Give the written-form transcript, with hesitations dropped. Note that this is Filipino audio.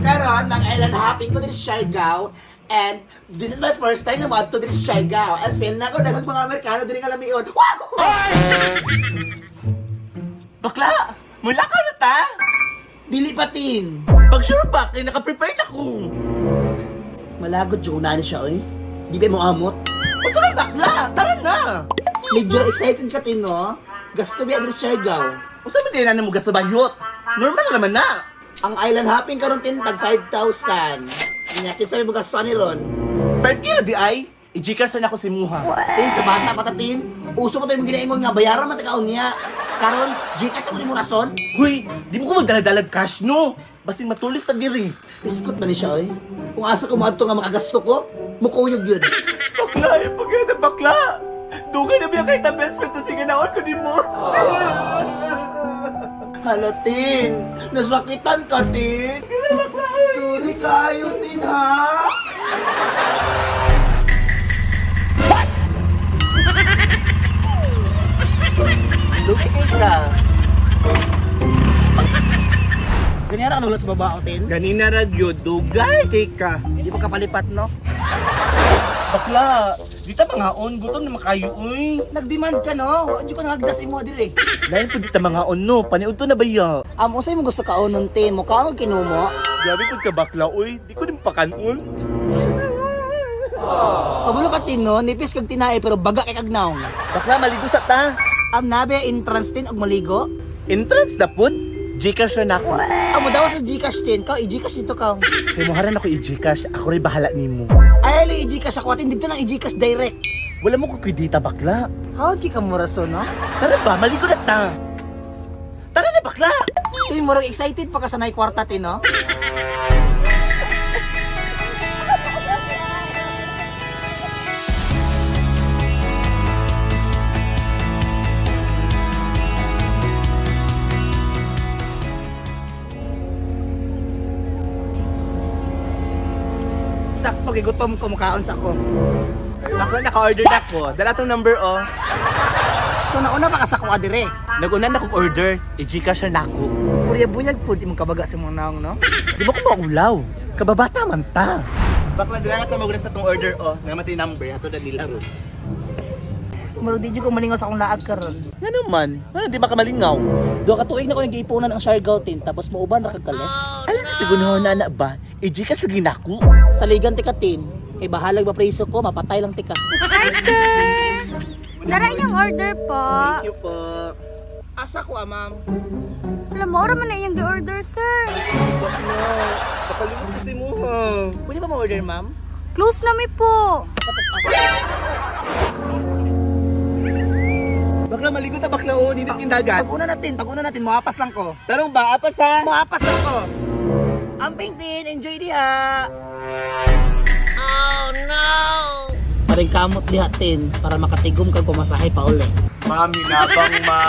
Karon, mag-island hopping ko din sa Siargao. And this is my first time na mo-ato din sa Siargao. And feel na ko, daghang mga Amerikano din nga lamion. Wow! Bakla! Mula ka na ta! Dili patin. Pag sure ba, kaya naka-prepare na ko. Malagod yung na siya, oy. Di ba mo amot? Masa may bakla? Tara na! Medyo excited ka tin, no? Gasto ba din sa Siargao? Masa ba din na mo sa bayot? Normal naman na. Ang island hopping karon tin tag 5,000. Nya kinsa may gastuan ni ron? 5K na di ay. I-Gcash na ako si Muha. Eh sa bata patatin, uso pa tayo mong ginaingon nga bayaran man takaon niya. Karon, Gcash mo ni mo rason? Huy, di mo ko magdala-dalag cash no. Basin matulis na diri. Biskot ba ni siya, oy? Kung asa ko maadto nga makagasto ko, mukuyog yun. Bakla, pagyan na bakla. Dugay na biya kay ta best friend to sige naon ko di mo. Halatin, nasakitan ka, Tin. Sorry kayo, Tin, ha? Dugay kay ka. Ganyan na ka nagulat sa baba ko, Tin. Ganina radyo, dugay kay ka. Hindi pa kapalipat, no? Bakla, di ta mga on, gutom na makayo, uy. Nag-demand ka, no? Hindi ko nagdas imo dili. Dahil po di ta mga on, no. Paniud to na ba ya? Usay mo gusto ka onon, Tin. Mukha mo kinumo. Grabe po ka bakla, uy. Di ko din pakanon. Kabulo ka, Tin, no? Nipis kag tinae, pero baga kay kagnaw. Bakla, maligo sa ta. Nabe, entrance, Tin, og maligo. Entrance na po. Gcash na ako. Amo daw sa Gcash, Tin. Kau, i-Gcash dito, kau. Sa imuharan ako i-Gcash, ako rin bahala nimo. Ay, ali, i-Gcash ako, Tin. Dito lang i-Gcash direct. Wala mo ko kredita bakla. How'd ka mo rason, no? Tara ba, maligo na ta. Tara na bakla. So, yung murag excited pa ka sa nay kwarta, Tin, no? Sakto, gigutom ko, mukhaon sa ko. Bakla, naka-order na ko. Dala tong number, oh. So, nauna pa ka sa ko, adire. Nag-una na kong order, i-Gcash na ako. Purya-buyag po, di mong kabaga sa mga naong, no? Di ba ko maulaw? Kababata man ta. Bakla, dala na magulat sa tong order, oh. Namatay number, ato na nila ron. Maro di ko malingaw sa akong laag karon. Nga naman, wala di makamalingaw. Do ka tuig na ko nag-iipunan ang Siargao, Tin, tapos mauban ra kag kalit. Alam na siguro na ba, i-Gcash lagi na ako. Saligan tika, Tin. Kay bahalag ba preso ko, mapatay lang tika. Hi, sir! Dara yung order po. Thank you po. Asa ko, ma'am? Alam mo, oras man na yung order, sir. Bakla, nakalimot kasi mo ha. Pwede ba ma-order, ma'am? Close na mi po. Bakla, maligo ta bakla o, ninit yung dagat. Pag-una natin, muhapas lang ko. Tarong ba, apas ha? Muhapas lang ko. Amping, Tin, enjoy diha. Oh, no! Paring kamot diha, Tin, para makatigom kag pumasahe pa uli. Mami, nabang ma.